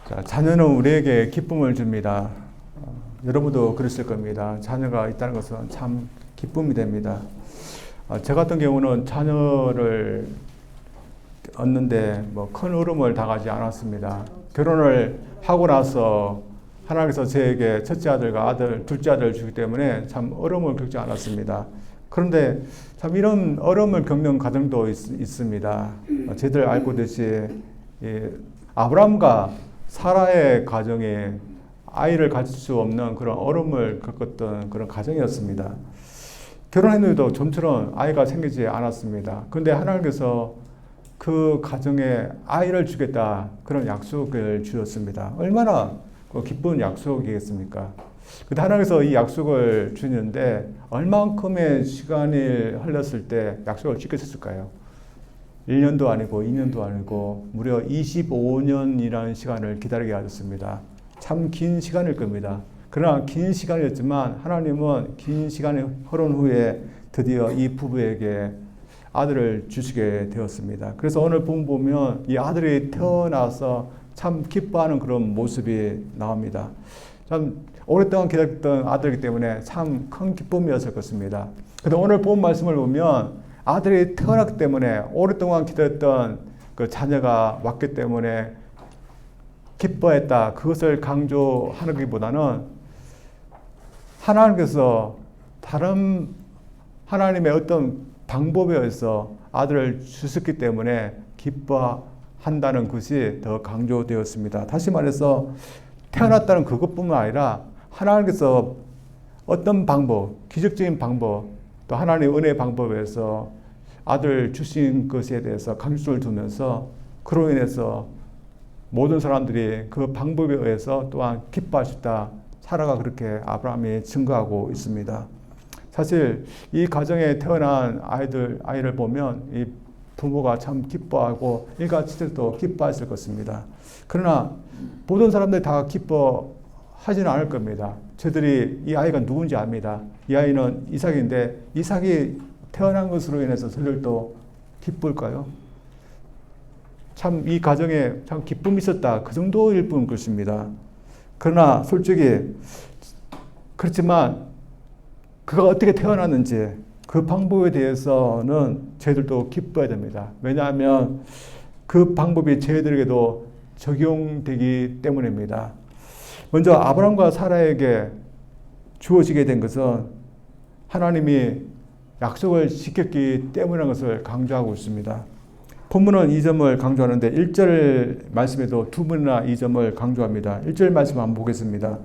자, 자녀는 우리에게 기쁨을 줍니다. 여러분도 그랬을 겁니다. 자녀가 있다는 것은 참 기쁨이 됩니다. 저 같은 경우는 자녀를 얻는데 큰 어려움을 당하지 않았습니다. 결혼을 하고 나서 하나님께서 저에게 첫째 아들과 둘째 아들을 주기 때문에 참 어려움을 겪지 않았습니다. 그런데 참 이런 어려움을 겪는 가정도 있습니다. 저희들 알고 있듯이 아브라함과 사라의 가정에 아이를 가질 수 없는 그런 어려움을 겪었던 그런 가정이었습니다. 결혼했는데도 좀처럼 아이가 생기지 않았습니다. 그런데 하나님께서 그 가정에 아이를 주겠다 그런 약속을 주셨습니다. 얼마나 기쁜 약속이겠습니까? 근데 하나님께서 이 약속을 주는데 얼만큼의 시간이 흘렀을 때 약속을 지켰을까요? 1년도 아니고 2년도 아니고 무려 25년이라는 시간을 기다리게 하셨습니다. 참 긴 시간일 겁니다. 그러나 긴 시간이었지만 하나님은 긴 시간이 흐른 후에 드디어 이 부부에게 아들을 주시게 되었습니다. 그래서 오늘 보면 이 아들이 태어나서 참 기뻐하는 그런 모습이 나옵니다. 참 오랫동안 기다렸던 아들이기 때문에 참 큰 기쁨이었을 것입니다. 그런데 오늘 본 말씀을 보면 아들이 태어났기 때문에 오랫동안 기다렸던 그 자녀가 왔기 때문에 기뻐했다. 그것을 강조하는 것보다는 하나님께서 다른 하나님의 어떤 방법에 의해서 아들을 주셨기 때문에 기뻐한다는 것이 더 강조되었습니다. 다시 말해서 태어났다는 그것뿐만 아니라 하나님께서 어떤 방법, 기적적인 방법, 또 하나님의 은혜의 방법에서 아들 주신 것에 대해서 강조를 두면서 그로 인해서 모든 사람들이 그 방법에 의해서 또한 기뻐하셨다. 사라가 그렇게 아브라함이 증거하고 있습니다. 사실 이 가정에 태어난 아이를 보면 이 부모가 참 기뻐하고 일가족들도 기뻐했을 것입니다. 그러나 모든 사람들이 다 기뻐하지는 않을 겁니다. 저들이 이 아이가 누군지 압니다. 이 아이는 이삭인데 이삭이 태어난 것으로 인해서 저들도 기쁠까요? 참 이 가정에 참 기쁨이 있었다. 그 정도일 뿐 것입니다. 그러나 솔직히 그렇지만 그가 어떻게 태어났는지 그 방법에 대해서는 저희들도 기뻐해야 됩니다. 왜냐하면 그 방법이 저희들에게도 적용되기 때문입니다. 먼저 아브라함과 사라에게 주어지게 된 것은 하나님이 약속을 지켰기 때문이라는 것을 강조하고 있습니다. 본문은 이 점을 강조하는데 1절 말씀에도 두 번이나 이 점을 강조합니다. 1절 말씀 한번 보겠습니다.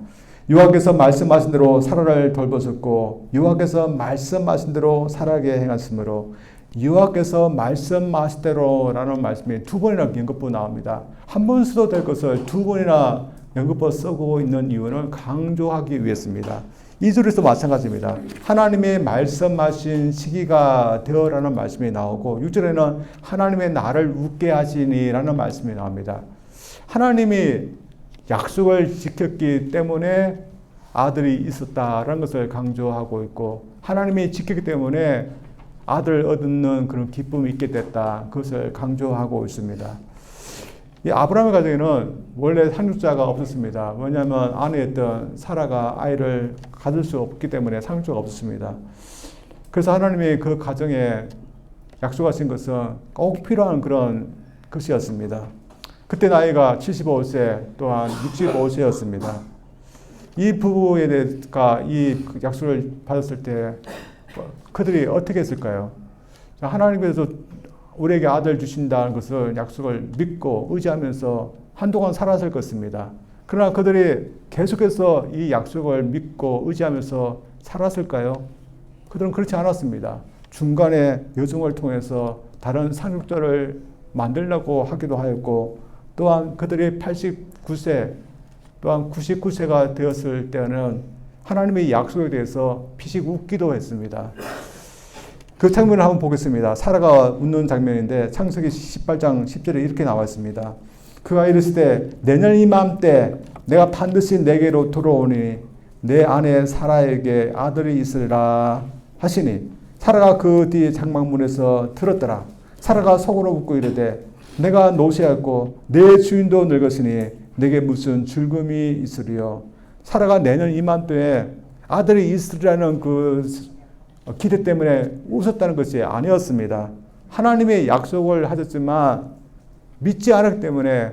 여호와께서 말씀하신 대로 사라를 돌보셨고 여호와께서 말씀하신 대로 사라에게 행하심으로 여호와께서 말씀하신 대로라는 말씀이 두 번이나 연급으로 나옵니다. 한 번 써도 될 것을 두 번이나 연급으로 쓰고 있는 이유는 강조하기 위해서입니다. 2절에서 마찬가지입니다. 하나님의 말씀하신 시기가 되어라는 말씀이 나오고 6절에는 하나님의 나를 웃게 하시니라는 말씀이 나옵니다. 하나님이 약속을 지켰기 때문에 아들이 있었다라는 것을 강조하고 있고 하나님이 지켰기 때문에 아들 얻는 그런 기쁨이 있게 됐다. 그것을 강조하고 있습니다. 이 아브라함의 가정에는 원래 상속자가 없었습니다. 왜냐하면 아내였던 사라가 아이를 가질 수 없기 때문에 상속자가 없었습니다. 그래서 하나님이 그 가정에 약속하신 것은 꼭 필요한 그런 것이었습니다. 그때 나이가 75세 또한 65세였습니다. 이 부부에 대해서 이 약속을 받았을 때 그들이 어떻게 했을까요? 하나님께서 우리에게 아들 주신다는 것을 약속을 믿고 의지하면서 한동안 살았을 것입니다. 그러나 그들이 계속해서 이 약속을 믿고 의지하면서 살았을까요? 그들은 그렇지 않았습니다. 중간에 여정을 통해서 다른 상속자를 만들려고 하기도 하였고 또한 그들이 89세 또한 99세가 되었을 때는 하나님의 약속에 대해서 피식 웃기도 했습니다. 그 장면을 한번 보겠습니다. 사라가 웃는 장면인데 창세기 18장 10절에 이렇게 나와 있습니다. 그가 이르실 때 내년 이맘때 내가 반드시 내게로 돌아오니 내 아내 사라에게 아들이 있으리라 하시니 사라가 그 뒤 장막문에서 들었더라. 사라가 속으로 웃고 이르되 내가 노쇠하였고 내 주인도 늙었으니 내게 무슨 즐거움이 있으리요. 사라가 내년 이맘때에 아들이 있으리라는 그 기대 때문에 웃었다는 것이 아니었습니다. 하나님의 약속을 하셨지만 믿지 않았기 때문에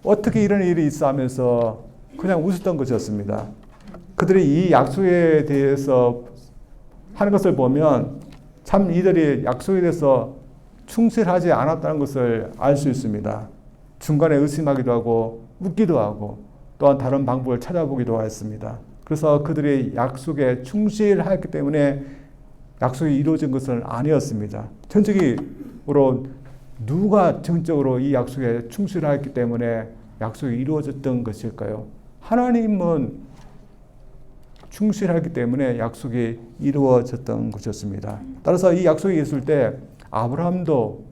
어떻게 이런 일이 있어 하면서 그냥 웃었던 것이었습니다. 그들이 이 약속에 대해서 하는 것을 보면 참 이들이 약속에 대해서 충실하지 않았다는 것을 알 수 있습니다. 중간에 의심하기도 하고 웃기도 하고 또한 다른 방법을 찾아보기도 했습니다. 그래서 그들이 약속에 충실했기 때문에 약속이 이루어진 것은 아니었습니다. 전적으로 누가 전적으로 이 약속에 충실했기 때문에 약속이 이루어졌던 것일까요? 하나님은 충실하기 때문에 약속이 이루어졌던 것이었습니다. 따라서 이 약속이 있을 때 아브라함도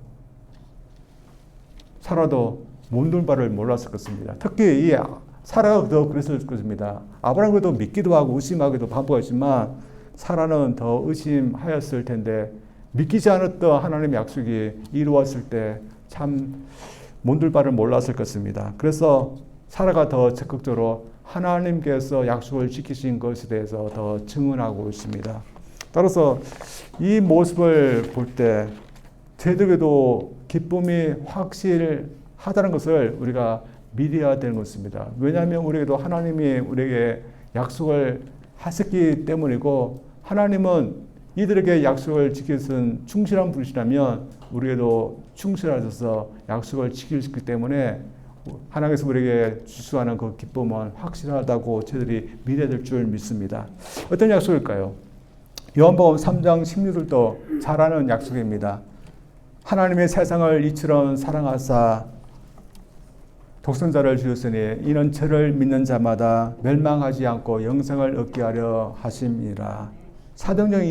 사라도 몸둘 바를 몰랐을 것입니다. 특히 이 사라가 더 그랬을 것입니다. 아브라함도 믿기도 하고 의심하기도 반복했지만 사라는 더 의심하였을 텐데 믿기지 않았던 하나님의 약속이 이루어졌을 때 참 몸둘 바를 몰랐을 것입니다. 그래서 사라가 더 적극적으로 하나님께서 약속을 지키신 것에 대해서 더 증언하고 있습니다. 따라서 이 모습을 볼 때 저희들에게도 기쁨이 확실하다는 것을 우리가 믿어야 되는 것입니다. 왜냐하면 우리에게도 하나님이 우리에게 약속을 하셨기 때문이고 하나님은 이들에게 약속을 지킬 수 있는 충실한 분이시라면 우리에게도 충실하셔서 약속을 지키기 때문에 하나님께서 우리에게 주시하는 그 기쁨은 확실하다고 저희들이 믿어야 될 줄 믿습니다. 어떤 약속일까요? 요한복음 3장 16절도 잘 아는 약속입니다. 하나님의 세상을 이처럼 사랑하사 독생자를 주셨으니 이는 저를 믿는 자마다 멸망하지 않고 영생을 얻게 하려 하심이라. 사도행전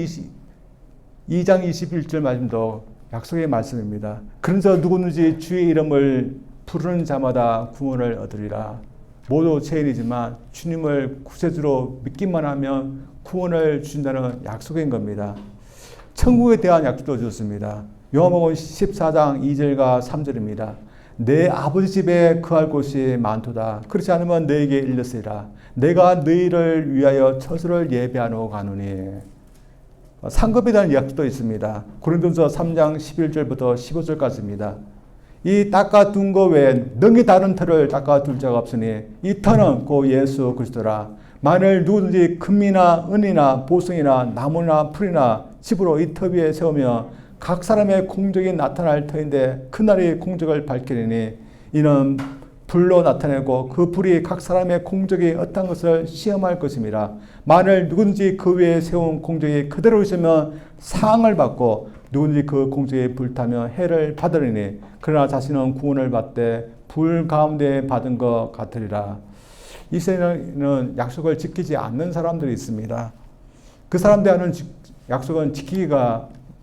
2장 21절 말씀도 약속의 말씀입니다. 그런저 누구든지 주의 이름을 부르는 자마다 구원을 얻으리라. 모두 죄인이지만 주님을 구세주로 믿기만 하면 구원을 주신다는 약속인 겁니다. 천국에 대한 약속도 주셨습니다. 요한복음 14장 2절과 3절입니다. 내 아버지 집에 거할 곳이 많도다. 그렇지 않으면 너에게 일렀으리라. 내가 너희를 위하여 처소를 예배하러 가노니. 상급에 대한 약속도 있습니다. 고린도서 3장 11절부터 15절까지입니다. 이 닦아둔 것 외에 능히 다른 터를 닦아둘 자가 없으니 이 터는 곧 예수 그리스도라. 만일 누구든지 금이나 은이나 보석이나 나무나 풀이나 집으로 이 터 위에 세우며 각 사람의 공적이 나타날 터인데 그날이 공적을 밝히리니 이는 불로 나타내고 그 불이 각 사람의 공적이 어떤 것을 시험할 것입니다. 만일 누구든지 그 위에 세운 공적이 그대로 있으면 상을 받고 누구든지 그 공적에 불타면 해를 받으리니 그러나 자신은 구원을 받되 불 가운데 받은 것 같으리라. 이 세상에는 약속을 지키지 않는 사람들이 있습니다. 그 사람들이 하는 약속은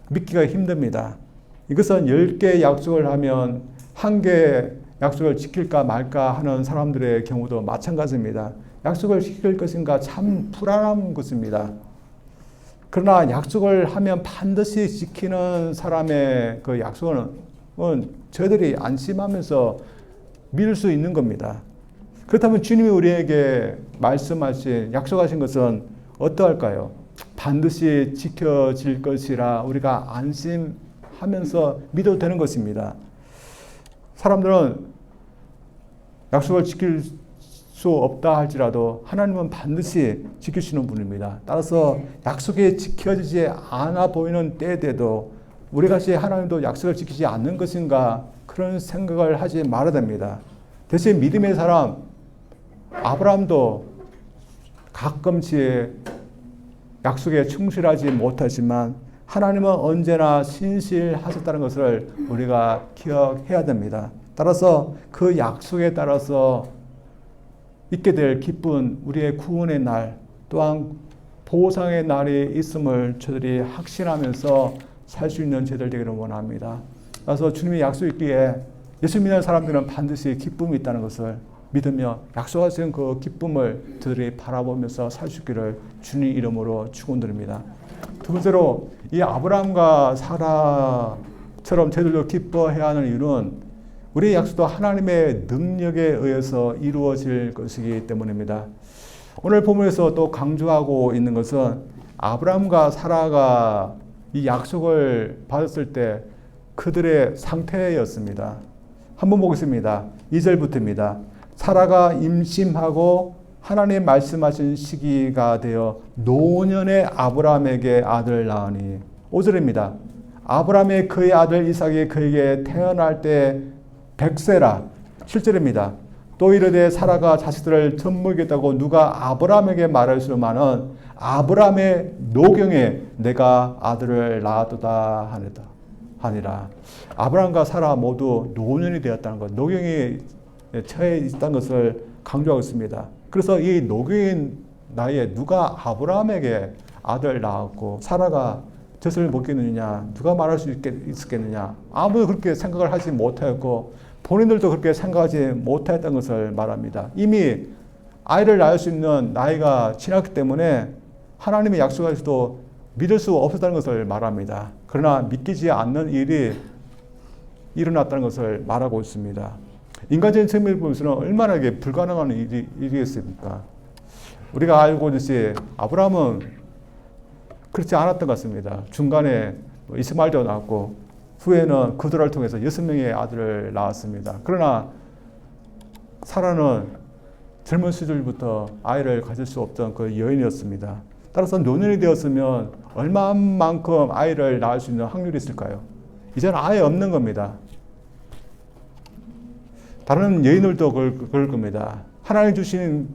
믿기가 힘듭니다. 이것은 10개 약속을 하면 1개 약속을 지킬까 말까 하는 사람들의 경우도 마찬가지입니다. 약속을 지킬 것인가 참 불안한 것입니다. 그러나 약속을 하면 반드시 지키는 사람의 그 약속은 저희들이 안심하면서 믿을 수 있는 겁니다. 그렇다면 주님이 우리에게 말씀하신 약속하신 것은 어떠할까요? 반드시 지켜질 것이라 우리가 안심하면서 믿어도 되는 것입니다. 사람들은 약속을 지킬 수 없다 할지라도 하나님은 반드시 지키시는 분입니다. 따라서 약속이 지켜지지 않아 보이는 때에도 우리같이 하나님도 약속을 지키지 않는 것인가 그런 생각을 하지 말아야 됩니다. 대신 믿음의 사람 아브라함도 가끔씩 약속에 충실하지 못하지만 하나님은 언제나 신실하셨다는 것을 우리가 기억해야 됩니다. 따라서 그 약속에 따라서 있게 될 기쁜 우리의 구원의 날 또한 보상의 날이 있음을 저들이 확신하면서 살 수 있는 저들 되기를 원합니다. 그래서 주님의 약속이 있기에 예수 믿는 사람들은 반드시 기쁨이 있다는 것을 믿으며 약속하신 그 기쁨을 저들이 바라보면서 살 수 있기를 주님 이름으로 축원드립니다. 두 번째로 이 아브라함과 사라처럼 저들도 기뻐해야 하는 이유는 우리의 약속도 하나님의 능력에 의해서 이루어질 것이기 때문입니다. 오늘 본문에서 또 강조하고 있는 것은 아브라함과 사라가 이 약속을 받았을 때 그들의 상태였습니다. 한번 보겠습니다. 2절부터입니다. 사라가 임신하고 하나님 말씀하신 시기가 되어 노년의 아브라함에게 아들을 낳으니 5절입니다. 아브라함이 그의 아들 이삭이 그에게 태어날 때 100세라 7절입니다. 또 이르되 사라가 자식들을 젖먹이겠다고 누가 아브라함에게 말할수만은 아브라함의 노경에 내가 아들을 낳았도다 하니라. 아브라함과 사라 모두 노년이 되었다는 것, 노경에 처해 있다는 것을 강조하고 있습니다. 그래서 이 노경인 나이에 누가 아브라함에게 아들을 낳았고 사라가 젖을 먹겠느냐, 누가 말할 수 있겠느냐, 아무도 그렇게 생각을 하지 못하였고 본인들도 그렇게 생각하지 못했던 것을 말합니다. 이미 아이를 낳을 수 있는 나이가 지났기 때문에 하나님의 약속하셔도 믿을 수 없었다는 것을 말합니다. 그러나 믿기지 않는 일이 일어났다는 것을 말하고 있습니다. 인간적인 측면을 보면서는 얼마나 이게 불가능한 일이겠습니까? 우리가 알고 있듯이 아브라함은 그렇지 않았던 것 같습니다. 중간에 이스마엘도 낳았고 후에는 그들을 통해서 6명의 아들을 낳았습니다. 그러나 사라는 젊은 시절부터 아이를 가질 수 없던 그 여인이었습니다. 따라서 노년이 되었으면 얼마만큼 아이를 낳을 수 있는 확률이 있을까요? 이제는 아예 없는 겁니다. 다른 여인들도 그럴 겁니다. 하나님 주신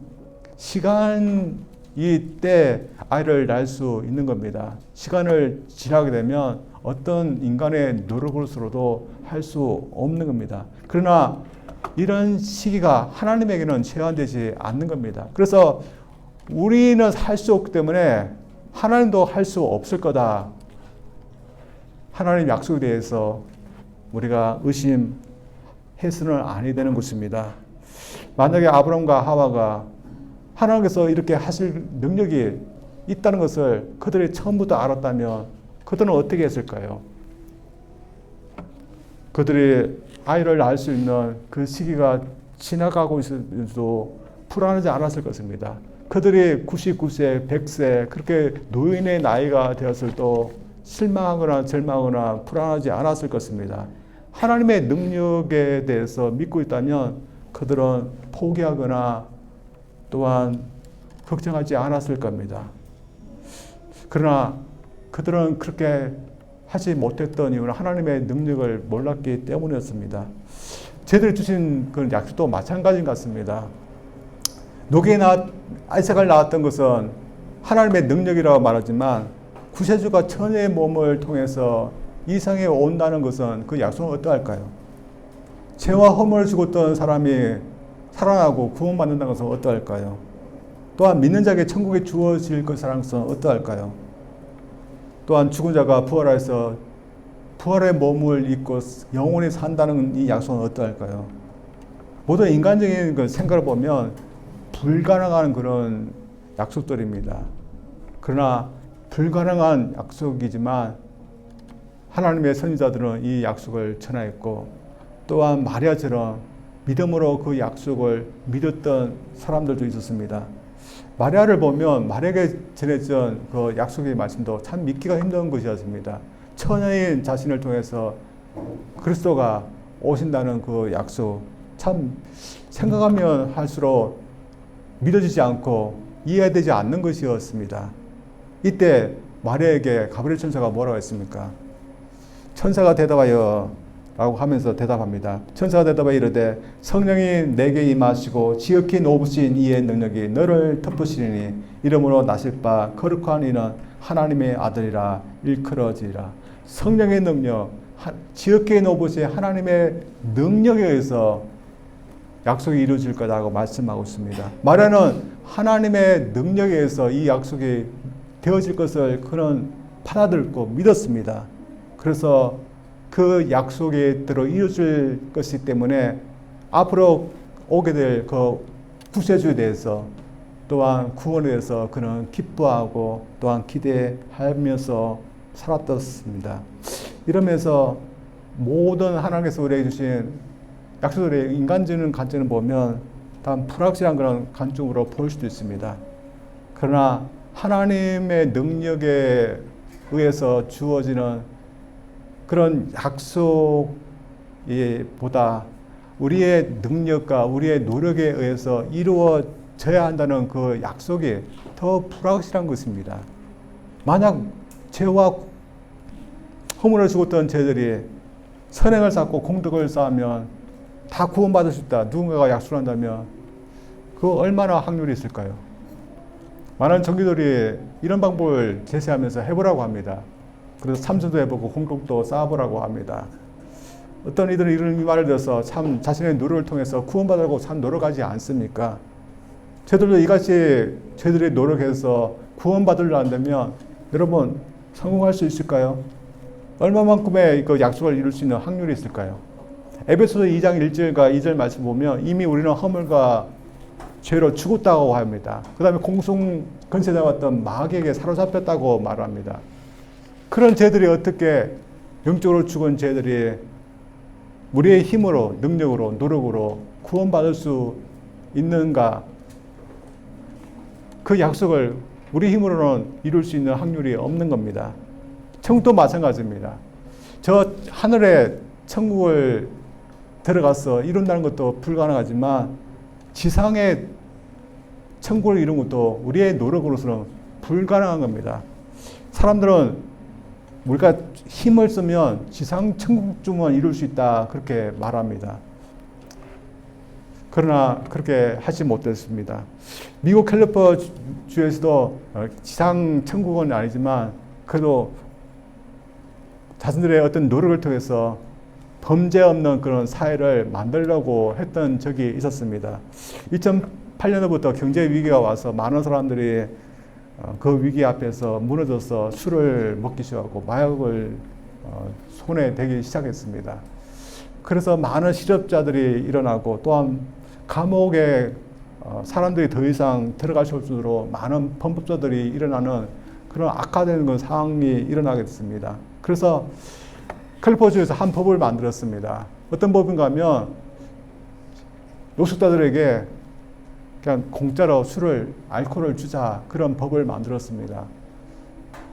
시간이 때 아이를 낳을 수 있는 겁니다. 시간을 지나게 되면 어떤 인간의 노력으로서도 할 수 없는 겁니다. 그러나 이런 시기가 하나님에게는 제한되지 않는 겁니다. 그래서 우리는 할 수 없기 때문에 하나님도 할 수 없을 거다. 하나님 약속에 대해서 우리가 의심해서는 아니 되는 것입니다. 만약에 아브라함과 하와가 하나님께서 이렇게 하실 능력이 있다는 것을 그들이 처음부터 알았다면 그들은 어떻게 했을까요? 그들이 아이를 낳을 수 있는 그 시기가 지나가고 있어도 불안하지 않았을 것입니다. 그들이 99세, 100세 그렇게 노인의 나이가 되었을 때 실망하거나 절망하거나 불안하지 않았을 것입니다. 하나님의 능력에 대해서 믿고 있다면 그들은 포기하거나 또한 걱정하지 않았을 겁니다. 그러나 그들은 그렇게 하지 못했던 이유는 하나님의 능력을 몰랐기 때문이었습니다. 저희들이 주신 그 약속도 마찬가지 같습니다. 노기에 이삭을 낳았던 것은 하나님의 능력이라고 말하지만 구세주가 처녀의 몸을 통해서 이 세상에 온다는 것은 그 약속은 어떠할까요? 죄와 허물을 죽었던 사람이 살아나고 구원받는다는 것은 어떠할까요? 또한 믿는 자에게 천국에 주어질 것이라는 것은 어떠할까요? 또한 죽은 자가 부활해서 부활의 몸을 입고 영원히 산다는 이 약속은 어떠할까요? 모든 인간적인 그 생각을 보면 불가능한 그런 약속들입니다. 그러나 불가능한 약속이지만 하나님의 선지자들은 이 약속을 전하였고 또한 마리아처럼 믿음으로 그 약속을 믿었던 사람들도 있었습니다. 마리아를 보면 마리아에게 전해진 그 약속의 말씀도 참 믿기가 힘든 것이었습니다. 처녀인 자신을 통해서 그리스도가 오신다는 그 약속 참 생각하면 할수록 믿어지지 않고 이해되지 않는 것이었습니다. 이때 마리아에게 가브리엘 천사가 뭐라고 했습니까? 천사가 대답하여 라고 하면서 대답합니다. 천사가 대답하여 이르되 성령이 내게 임하시고 지극히 높으신 이의 능력이 너를 덮으시리니 이러므로 나실 바 거룩한 이는 하나님의 아들이라 일컬어지리라. 성령의 능력, 지극히 높으신 하나님의 능력에 의해서 약속이 이루어질 거라고 말씀하고 있습니다. 마리아는 하나님의 능력에 의해서 이 약속이 되어질 것을 그는 받아들고 믿었습니다. 그래서 그 약속에 들어 이루어질 것이기 때문에 앞으로 오게 될 그 구세주에 대해서 또한 구원에 대해서 그는 기뻐하고 또한 기대하면서 살았었습니다. 이러면서 모든 하나님께서 우리에게 주신 약속들이 인간적인 관점을 보면 다 불확실한 그런 관점으로 보일 수도 있습니다. 그러나 하나님의 능력에 의해서 주어지는 그런 약속보다 우리의 능력과 우리의 노력에 의해서 이루어져야 한다는 그 약속이 더 불확실한 것입니다. 만약 죄와 허물을 죽었던 죄들이 선행을 쌓고 공덕을 쌓으면 다 구원받을 수 있다. 누군가가 약속을 한다면 그 얼마나 확률이 있을까요? 많은 종교들이 이런 방법을 제시하면서 해보라고 합니다. 그래서 참선도 해보고 공덕도 쌓아보라고 합니다. 어떤 이들은 이런 말을 들어서 참 자신의 노력을 통해서 구원받으려고 참 노력하지 않습니까? 저들도 이같이 저희들이 노력해서 구원받으려 한다면 여러분 성공할 수 있을까요? 얼마만큼의 그 약속을 이룰 수 있는 확률이 있을까요? 에베소서 2장 1절과 2절 말씀 보면 이미 우리는 허물과 죄로 죽었다고 합니다. 그 다음에 공중 권세자였던 마귀에게 사로잡혔다고 말합니다. 그런 죄들이 어떻게 영적으로 죽은 죄들이 우리의 힘으로, 능력으로, 노력으로 구원받을 수 있는가? 그 약속을 우리 힘으로는 이룰 수 있는 확률이 없는 겁니다. 천국도 마찬가지입니다. 저 하늘에 천국을 들어가서 이룬다는 것도 불가능하지만 지상의 천국을 이룬 것도 우리의 노력으로서는 불가능한 겁니다. 사람들은 우리가 힘을 쓰면 지상 천국쯤은 이룰 수 있다 그렇게 말합니다. 그러나 그렇게 하지 못했습니다. 미국 캘리포니아 주에서도 지상 천국은 아니지만 그래도 자신들의 어떤 노력을 통해서 범죄 없는 그런 사회를 만들려고 했던 적이 있었습니다. 2008년부터 경제 위기가 와서 많은 사람들이 그 위기 앞에서 무너져서 술을 먹기 시작하고 마약을 손에 대기 시작했습니다. 그래서 많은 실업자들이 일어나고 또한 감옥에 사람들이 더 이상 들어갈 수 없도록 많은 범법자들이 일어나는 그런 악화되는 그 상황이 일어나게 됐습니다. 그래서 캘리포니아주에서 한 법을 만들었습니다. 어떤 법인가 하면 노숙자들에게 그냥 공짜로 알코올을 주자 그런 법을 만들었습니다.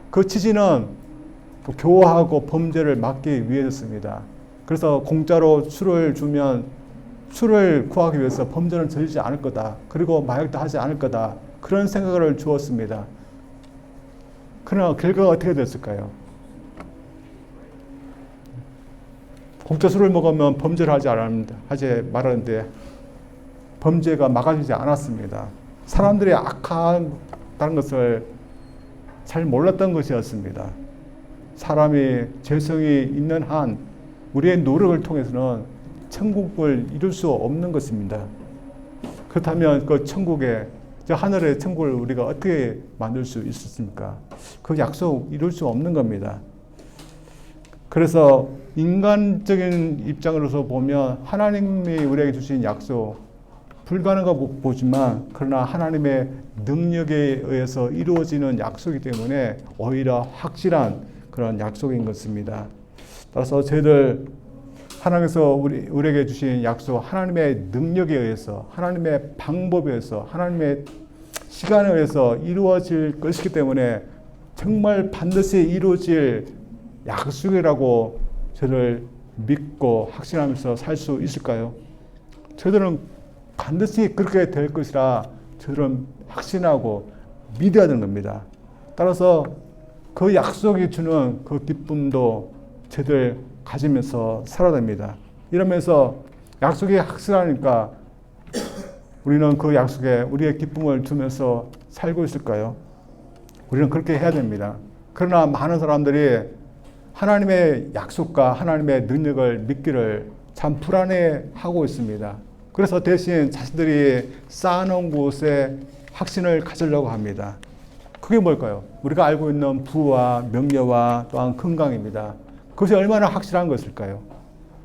그 취지는 교화하고 범죄를 막기 위해서였습니다. 그래서 공짜로 술을 주면 술을 구하기 위해서 범죄는 저지르지 않을 거다. 그리고 마약도 하지 않을 거다. 그런 생각을 주었습니다. 그러나 결과가 어떻게 됐을까요? 공짜 술을 먹으면 범죄를 하지 말았는데 범죄가 막아지지 않았습니다. 사람들이 악하다는 것을 잘 몰랐던 것이었습니다. 사람이 죄성이 있는 한 우리의 노력을 통해서는 천국을 이룰 수 없는 것입니다. 그렇다면 그 천국에, 저 하늘의 천국을 우리가 어떻게 만들 수 있었습니까? 그 약속 이룰 수 없는 겁니다. 그래서 인간적인 입장으로서 보면 하나님이 우리에게 주신 약속 불가능하고 보지만 그러나 하나님의 능력에 의해서 이루어지는 약속이기 때문에 오히려 확실한 그런 약속인 것입니다. 따라서 저희들 하나님께서 우리에게 주신 약속, 하나님의 능력에 의해서, 하나님의 방법에 의해서, 하나님의 시간에 의해서 이루어질 것이기 때문에 정말 반드시 이루어질 약속이라고 저를 믿고 확신하면서 살 수 있을까요? 저들은 반드시 그렇게 될 것이라 저들은 확신하고 믿어야 되는 겁니다. 따라서 그 약속이 주는 그 기쁨도 저들 가지면서 살아야 됩니다. 이러면서 약속이 확실하니까 우리는 그 약속에 우리의 기쁨을 두면서 살고 있을까요? 우리는 그렇게 해야 됩니다. 그러나 많은 사람들이 하나님의 약속과 하나님의 능력을 믿기를 참 불안해하고 있습니다. 그래서 대신 자신들이 쌓아놓은 곳에 확신을 가지려고 합니다. 그게 뭘까요? 우리가 알고 있는 부와 명예와 또한 건강입니다. 그것이 얼마나 확실한 것일까요?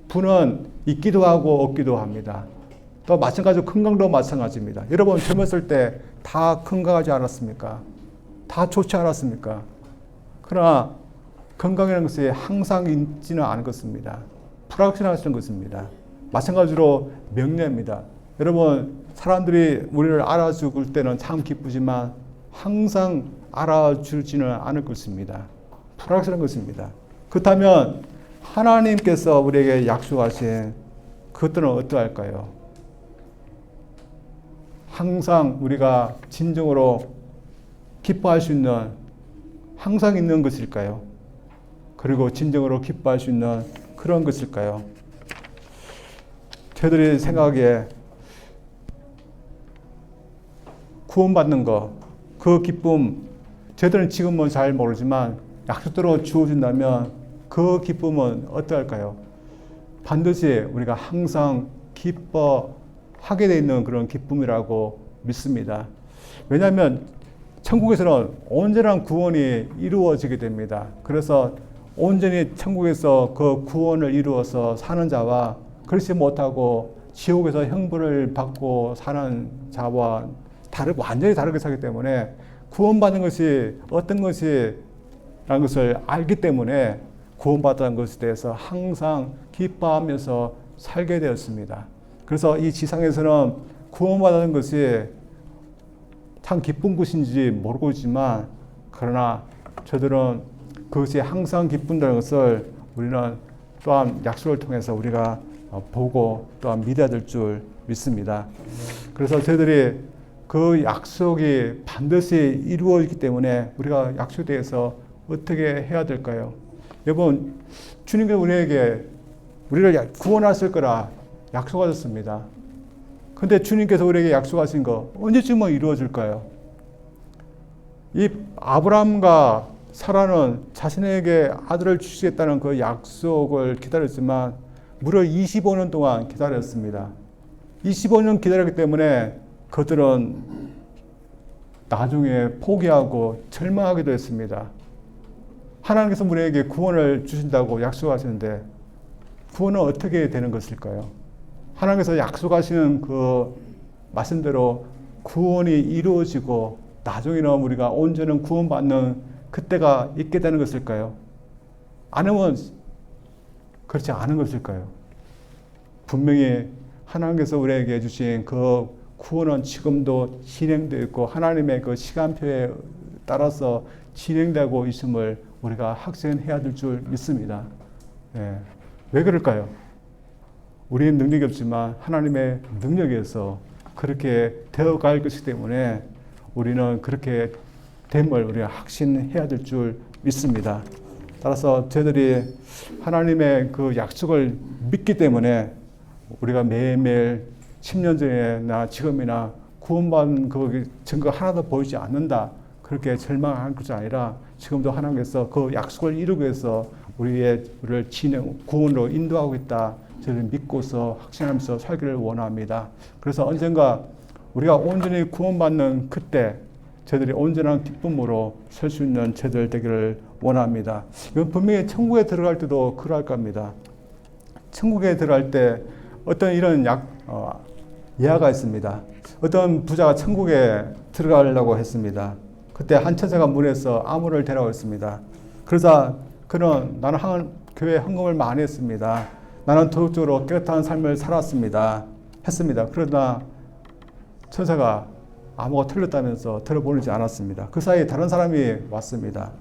부는 있기도 하고 없기도 합니다. 또 마찬가지로 건강도 마찬가지입니다. 여러분 젊었을 때 다 건강하지 않았습니까? 다 좋지 않았습니까? 그러나 건강이라는 것이 항상 있지는 않은 것입니다. 불확실한 것입니다. 마찬가지로 명예입니다. 여러분, 사람들이 우리를 알아줄 때는 참 기쁘지만 항상 알아주지는 않을 것입니다. 불확실한 것입니다. 그렇다면 하나님께서 우리에게 약속하신 그것들은 어떠할까요? 항상 우리가 진정으로 기뻐할 수 있는, 항상 있는 것일까요? 그리고 진정으로 기뻐할 수 있는 그런 것일까요? 저희들이 생각하기에 구원받는 것, 그 기쁨, 저희들은 지금은 잘 모르지만 약속대로 주어진다면 그 기쁨은 어떠할까요? 반드시 우리가 항상 기뻐하게 되어 있는 그런 기쁨이라고 믿습니다. 왜냐하면 천국에서는 온전한 구원이 이루어지게 됩니다. 그래서 온전히 천국에서 그 구원을 이루어서 사는 자와 그렇지 못하고 지옥에서 형벌을 받고 사는 자와 완전히 다르게 살기 때문에 구원받는 것이 어떤 것이라는 것을 알기 때문에 구원받은 것에 대해서 항상 기뻐하면서 살게 되었습니다. 그래서 이 지상에서는 구원받는 것이 참 기쁜 것인지 모르고 있지만, 그러나 저들은 그것이 항상 기쁜다는 것을 우리는 또한 약속을 통해서 우리가 보고 또한 믿어야 될 줄 믿습니다. 그래서 저희들이 그 약속이 반드시 이루어지기 때문에 우리가 약속에 대해서 어떻게 해야 될까요? 여러분, 주님께서 우리를 구원하실 거라 약속하셨습니다. 근데 주님께서 우리에게 약속하신 거 언제쯤은 이루어질까요? 이 아브라함과 사라는 자신에게 아들을 주시겠다는 그 약속을 기다렸지만 무려 25년 동안 기다렸습니다. 25년 기다렸기 때문에 그들은 나중에 포기하고 절망하기도 했습니다. 하나님께서 우리에게 구원을 주신다고 약속하시는데 구원은 어떻게 되는 것일까요? 하나님께서 약속하시는 그 말씀대로 구원이 이루어지고 나중에는 우리가 온전한 구원받는 그때가 있게 되는 것일까요? 아니면 그렇지 않은 것일까요? 분명히 하나님께서 우리에게 주신 그 구원은 지금도 진행되어 있고 하나님의 그 시간표에 따라서 진행되고 있음을 우리가 확신해야 될 줄 믿습니다. 예. 왜 그럴까요? 우리는 능력이 없지만 하나님의 능력에서 그렇게 되어갈 것이기 때문에 우리는 그렇게 됨을 우리가 확신해야 될 줄 믿습니다. 따라서 저희들이 하나님의 그 약속을 믿기 때문에 우리가 매일매일 10년 전이나 지금이나 구원받은 그 증거 하나도 보이지 않는다, 그렇게 절망한 것이 아니라 지금도 하나님께서 그 약속을 이루기 위해서 우리를 구원으로 인도하고 있다, 저를 믿고서 확신하면서 살기를 원합니다. 그래서 언젠가 우리가 온전히 구원받는 그때 저희들이 온전한 기쁨으로 설 수 있는 저희들 되기를 원합니다. 이건 분명히 천국에 들어갈 때도 그럴 겁니다. 천국에 들어갈 때 어떤 이런 예화가 있습니다. 어떤 부자가 천국에 들어가려고 했습니다. 그때 한 천사가 문에서 아무를 데려오고 있습니다. 그러자 그는 나는 교회에 헌금을 많이 했습니다. 나는 도덕적으로 깨끗한 삶을 살았습니다. 했습니다. 그러나 천사가 암호가 틀렸다면서 들어보내지 않았습니다. 그 사이에 다른 사람이 왔습니다.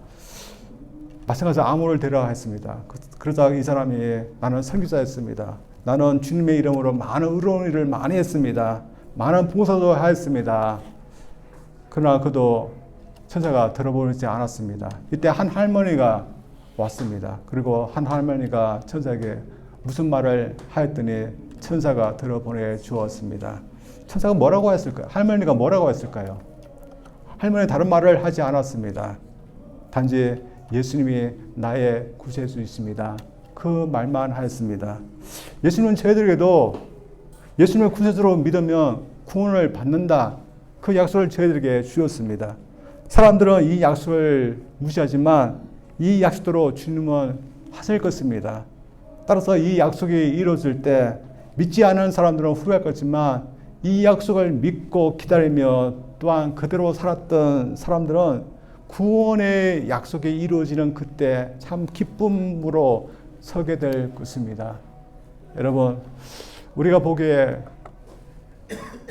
마찬가지로 암호를 데려와 했습니다. 그러자 이 사람이 나는 선교사였습니다. 나는 주님의 이름으로 많은 의로운 일을 많이 했습니다. 많은 봉사도 하였습니다. 그러나 그도 천사가 들어보내지 않았습니다. 이때 한 할머니가 왔습니다. 그리고 한 할머니가 천사에게 무슨 말을 하였더니 천사가 들어보내 주었습니다. 천사가 뭐라고 했을까요? 할머니가 뭐라고 했을까요? 할머니 다른 말을 하지 않았습니다. 단지 예수님이 나의 구세주이십니다, 그 말만 하였습니다. 예수님은 저희들에게도 예수님을 구세주로 믿으면 구원을 받는다, 그 약속을 저희들에게 주셨습니다. 사람들은 이 약속을 무시하지만 이 약속대로 주님은 하실 것입니다. 따라서 이 약속이 이루어질 때 믿지 않은 사람들은 후회할 것이지만 이 약속을 믿고 기다리며 또한 그대로 살았던 사람들은 구원의 약속이 이루어지는 그때 참 기쁨으로 서게 될 것입니다. 여러분, 우리가 보기에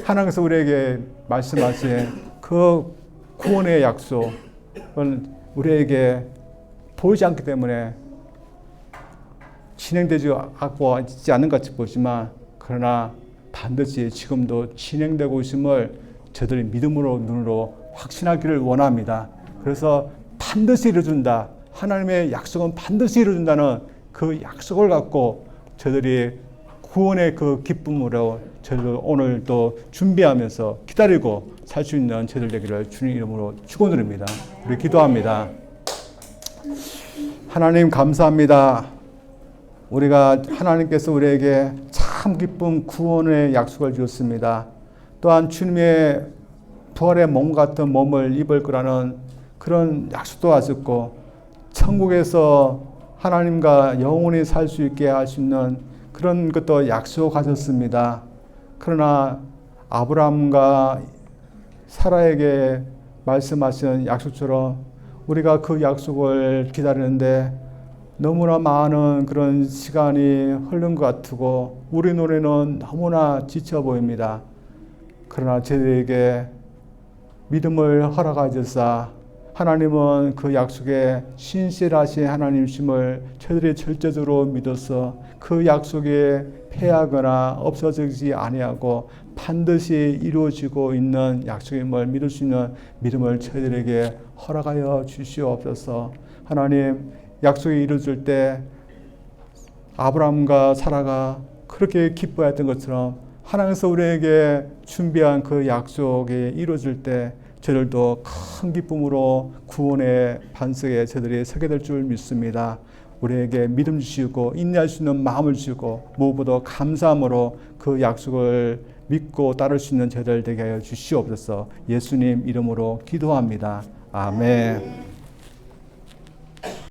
하나님께서 우리에게 말씀하신 그 구원의 약속은 우리에게 보이지 않기 때문에 진행되지 않고 있지 않는 것 같이 보지만, 그러나 반드시 지금도 진행되고 있음을 저들이 믿음으로 눈으로 확신하기를 원합니다. 그래서 반드시 이루어준다, 하나님의 약속은 반드시 이루어준다는 그 약속을 갖고 저들이 구원의 그 기쁨으로 저희들 오늘 또 준비하면서 기다리고 살 수 있는 저희들 되기를 주님 이름으로 축원드립니다. 우리 기도합니다. 하나님 감사합니다. 우리가 하나님께서 우리에게 참 기쁜 구원의 약속을 주셨습니다. 또한 주님의 부활의 몸 같은 몸을 입을 거라는 그런 약속도 하셨고, 천국에서 하나님과 영원히 살 수 있게 하시는 그런 것도 약속하셨습니다. 그러나 아브라함과 사라에게 말씀하신 약속처럼 우리가 그 약속을 기다리는데 너무나 많은 그런 시간이 흐른 것 같고 우리 눈에는 너무나 지쳐 보입니다. 그러나 저희에게 믿음을 허락하셔서 하나님은 그 약속에 신실하신 하나님이심을 저희들이 절대적으로 믿어서 그 약속에 패하거나 없어지지 아니하고 반드시 이루어지고 있는 약속임을 믿을 수 있는 믿음을 저희들에게 허락하여 주시옵소서. 하나님, 약속이 이루어질 때 아브라함과 사라가 그렇게 기뻐했던 것처럼 하나님께서 우리에게 준비한 그 약속이 이루어질 때 저들도 큰 기쁨으로 구원의 반석에 저들이 서게 될 줄 믿습니다. 우리에게 믿음 주시고 인내할 수 있는 마음을 주시고 무엇보다 감사함으로 그 약속을 믿고 따를 수 있는 저들 되게 하여 주시옵소서. 예수님 이름으로 기도합니다. 아멘.